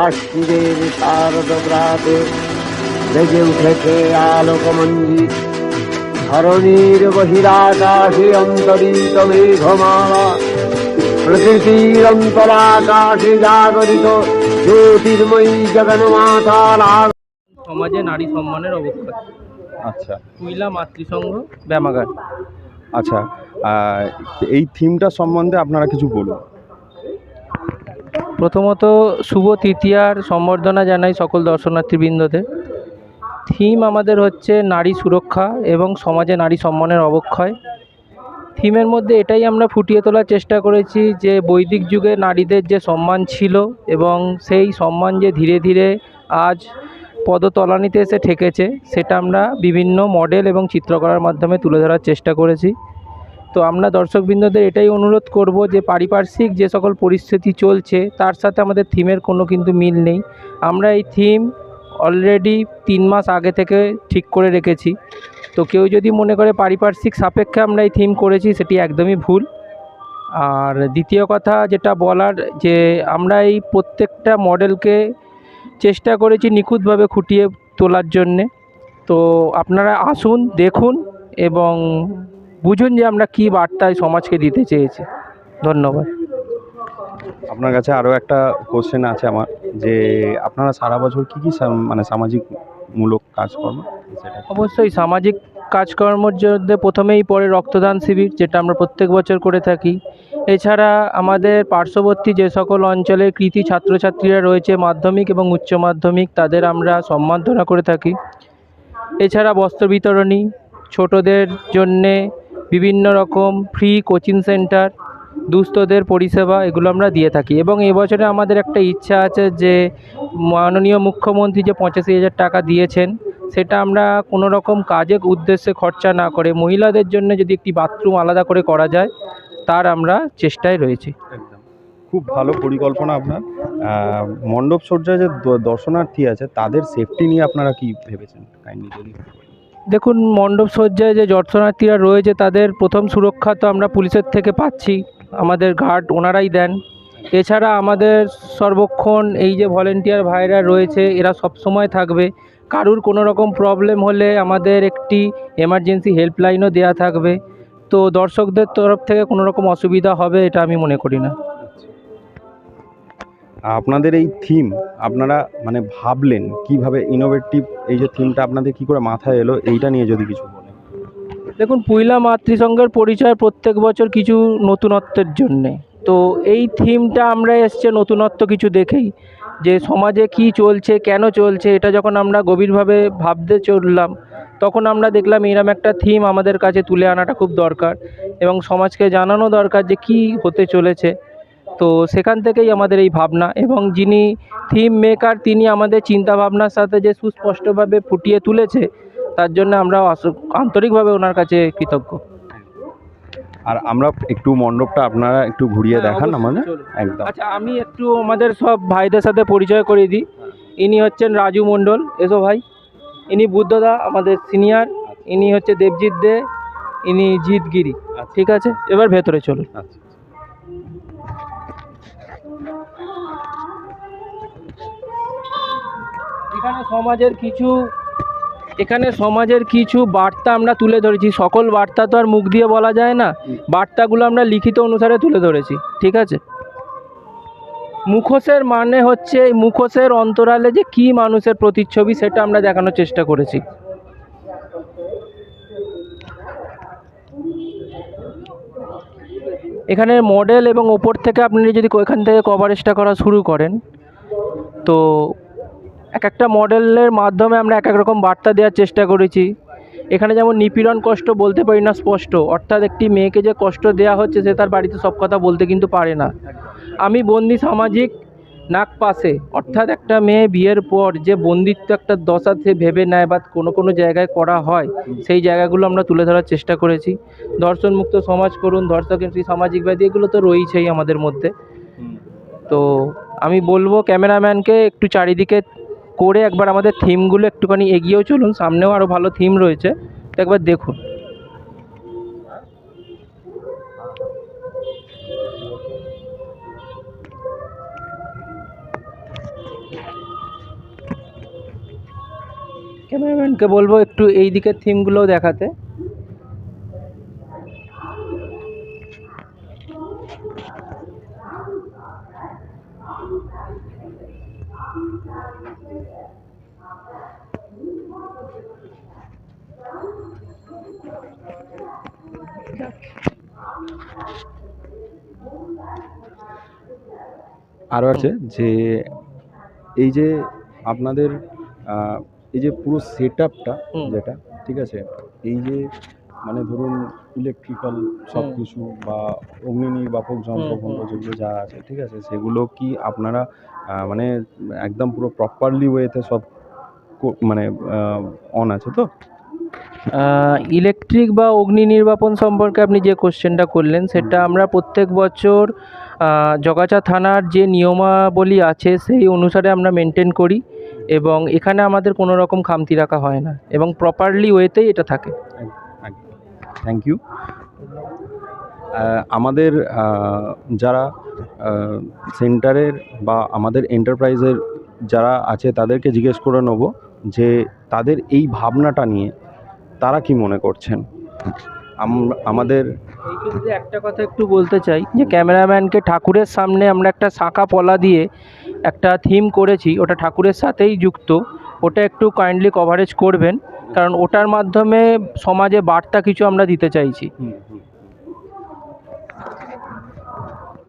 আশ্বিনের শারদ প্রাতে বেজে উঠেছে আলোকমঞ্জিত। ধরণীর বহিরাকাশে অন্তরিত মেঘমালা, প্রকৃতির অন্তরাকাশে জাগরিত জ্যোতির্ময়ী জগন্মাতার সমাজে নারী সম্মানের অবক্ষয়। আচ্ছা কুইলা মাতৃসংঘ ব্যায়ামাগার। আচ্ছা, এই থিমটা সম্বন্ধে আপনারা কিছু বলুন। প্রথমত শুভ তৃতীয়ার সম্বর্ধনা জানাই সকল দর্শনার্থীবৃন্দদের। থিম আমাদের হচ্ছে নারী সুরক্ষা এবং সমাজে নারী সম্মানের অবক্ষয়। থিমের মধ্যে এটাই আমরা ফুটিয়ে তোলার চেষ্টা করেছি যে বৈদিক যুগে নারীদের যে সম্মান ছিল এবং সেই সম্মান যে ধীরে ধীরে আজ পদতলানিতে এসে ঠেকেছে, সেটা আমরা বিভিন্ন মডেল এবং চিত্রকলার মাধ্যমে তুলে ধরার চেষ্টা করেছি। তো আমরা দর্শকবৃন্দদের এটাই অনুরোধ করব যে পারিপার্শ্বিক যে সকল পরিস্থিতি চলছে তার সাথে আমাদের থিমের কোনো কিন্তু মিল নেই। আমরা এই থিম অলরেডি 3 মাস আগে থেকে ঠিক করে রেখেছি। তো কেউ যদি মনে করে পারিপার্শ্বিক সাপেক্ষে আমরা এই থিম করেছি, সেটি একদমই ভুল। আর দ্বিতীয় কথা যেটা বলার, যে আমরা এই প্রত্যেকটা মডেলকে চেষ্টা করেছি নিখুঁতভাবে খুঁটিয়ে তোলার জন্যে। তো আপনারা আসুন, দেখুন এবং বুঝুন যে আমরা কী বার্তায় সমাজকে দিতে চেয়েছি। ধন্যবাদ। আপনার কাছে আরও একটা কোশ্চেন আছে আমার, যে আপনারা সারা বছর কী কী মানে সামাজিক মূলক কাজকর্ম সেটা অবশ্যই সামাজিক কাজকর্মের মধ্যে প্রথমেই পড়ে রক্তদান শিবির, যেটা আমরা প্রত্যেক বছর করে থাকি। এছাড়া আমাদের পার্শ্ববর্তী যে সকল অঞ্চলের কৃতী ছাত্রছাত্রীরা রয়েছে মাধ্যমিক এবং উচ্চ মাধ্যমিক, তাদের আমরা সম্মাননা করে থাকি। এছাড়া বস্ত্র বিতরণী, ছোটদের জন্যে বিভিন্ন রকম ফ্রি কোচিং সেন্টার, দুস্থদের পরিষেবা, এগুলো আমরা দিয়ে থাকি। এবং এবছরে আমাদের একটা ইচ্ছা আছে যে মাননীয় মুখ্যমন্ত্রী যে 85,000 টাকা দিয়েছেন, সেটা আমরা কোনো রকম কাজের উদ্দেশ্যে খরচা না করে মহিলাদের জন্য যদি একটি বাথরুম আলাদা করে করা যায়, তার আমরা চেষ্টায় রয়েছি। একদম খুব ভালো পরিকল্পনা আপনার। মণ্ডপ সজ্জায় যে দর্শনার্থী আছে তাদের সেফটি নিয়ে আপনারা কি ভেবেছেন, কাইন্ডলি যদি দেখুন, মণ্ডপ সজ্জায় যে দর্শনার্থীরা রয়েছে তাদের প্রথম সুরক্ষা তো আমরা পুলিশের থেকে পাচ্ছি, আমাদের গার্ড ওনারাই দেন। এছাড়া আমাদের সর্বক্ষণ এই যে ভলেন্টিয়ার ভাইরা রয়েছে, এরা সব সময় থাকবে। কারুর কোনো রকম প্রবলেম হলে আমাদের একটি এমার্জেন্সি হেল্পলাইনও দেওয়া থাকবে। তো দর্শকদের তরফ থেকে কোনো রকম অসুবিধা হবে এটা আমি মনে করি না। আপনাদের এই থিম আপনারা মানে ভাবলেন কিভাবে, ইনোভেটিভ এই যে থিমটা আপনাদের কি করে মাথায় এলো, এইটা নিয়ে যদি কিছু বলেন। দেখুন, পুইলা মাতৃসংঘের পরিচয় প্রত্যেক বছর কিছু নতুনত্বের জন্যে। তো এই থিমটা আমরা এসছে নতুনত্ব কিছু দেখেই, যে সমাজে কি চলছে, কেন চলছে, এটা যখন আমরা গভীরভাবে ভাবতে চললাম, তখন আমরা দেখলাম এরম একটা থিম আমাদের কাছে তুলে আনাটা খুব দরকার এবং সমাজকে জানানো দরকার যে কি হতে চলেছে। তো সেখান থেকেই আমাদের এই ভাবনা, এবং যিনি থিম মেকার তিনি আমাদের চিন্তাভাবনার সাথে যে সুস্পষ্টভাবে ফুটিয়ে তুলেছে, তার জন্য আমরা আন্তরিকভাবে ওনার কাছে কৃতজ্ঞ। আর আমরা একটু মণ্ডপটা আপনারা একটু ঘুরিয়ে দেখান আমাদের। একদম। আচ্ছা, আমি একটু আমাদের সব ভাইদের সাথে পরিচয় করিয়ে দিই। ইনি হচ্ছেন রাজু মণ্ডল, এসো ভাই। ইনি বুদ্ধদা, আমাদের সিনিয়র। ইনি হচ্ছে দেবজিৎ দে, ইনি জিতগিরি। ঠিক আছে, এবার ভেতরে চলুন। আচ্ছা, এখানে সমাজের কিছু বার্তা আমরা তুলে ধরেছি। সকল বার্তা তো আর মুখ দিয়ে বলা যায় না, বার্তাগুলো আমরা লিখিত অনুসারে তুলে ধরেছি। ঠিক আছে, মুখোশের মানে হচ্ছে মুখোশের অন্তরালে যে কি মানুষের প্রতিচ্ছবি, সেটা আমরা দেখানোর চেষ্টা করেছি। এখানে মডেল এবং ওপর থেকে আপনি যদি এখান থেকে কভারেজটা করা শুরু করেন, তো এক একটা মডেলের মাধ্যমে আমরা এক এক রকম বার্তা দেওয়ার চেষ্টা করেছি। এখানে যেমন নিপীড়ন কষ্ট বলতে পারি না স্পষ্ট, অর্থাৎ একটি মেয়েকে যে কষ্ট দেওয়া হচ্ছে সে তার বাড়িতে সব কথা বলতে কিন্তু পারে না। আমি বন্দি সামাজিক নাক পাশে, অর্থাৎ একটা মেয়ে বিয়ের পর যে বন্দিত্ব একটা দশা সে ভেবে নেয় বা কোনো কোনো জায়গায় করা হয়, সেই জায়গাগুলো আমরা তুলে ধরার চেষ্টা করেছি। ধর্ষণমুক্ত সমাজ করুন, ধর্ষকেন্দ্রী সামাজিক ব্যাধি, এগুলো তো রয়েছেই আমাদের মধ্যে। তো আমি বলবো ক্যামেরাম্যানকে একটু চারিদিকে করে একবার আমাদের থিমগুলো একটুখানি এগিয়েও চলুন, সামনেও আরও ভালো থিম রয়েছে, তো একবার দেখুন। ক্যামেরাম্যানকে বলবো একটু এই দিকের থিমগুলোও দেখাতে। আরও আছে যে এই যে আপনাদের এই যে পুরো সেট আপটা হুম। যেটা, ঠিক আছে, এই যে মানে ধরুন ইলেকট্রিক্যাল সব কিছু বা অগ্নি নির্বাপক যন্ত্রপন্ত্র যেগুলো যা আছে, ঠিক আছে, সেগুলো কি আপনারা মানে একদম পুরো প্রপারলি ওয়েতে সব মানে অন আছে তো? ইলেকট্রিক বা অগ্নি নির্বাপন সম্পর্কে আপনি যে কোশ্চেনটা করলেন সেটা আমরা প্রত্যেক বছর জগাছা থানার যে নিয়মাবলী আছে সেই অনুসারে আমরা মেনটেন করি এবং এখানে আমাদের কোনো রকম খামতি রাখা হয় না এবং প্রপারলি ওয়েতেই এটা থাকে। Thank you. আমাদের যারা সেন্টারের বা আমাদের এন্টারপ্রাইজের যারা আছে তাদেরকে জিজ্ঞেস করে নেব যে তাদের এই ভাবনাটা নিয়ে তারা কি মনে করছেন। আমাদের এই ক্ষেত্রে একটা কথা একটু বলতে চাই যে ক্যামেরাম্যানকে ঠাকুরের সামনে আমরা একটা শাঁখা পলা দিয়ে একটা থিম করেছি, ওটা ঠাকুরের সাথেই যুক্ত, ওটা একটু কাইন্ডলি কভারেজ করবেন কারণ ওটার মাধ্যমে সমাজে বার্তা কিছু আমরা দিতে চাইছি।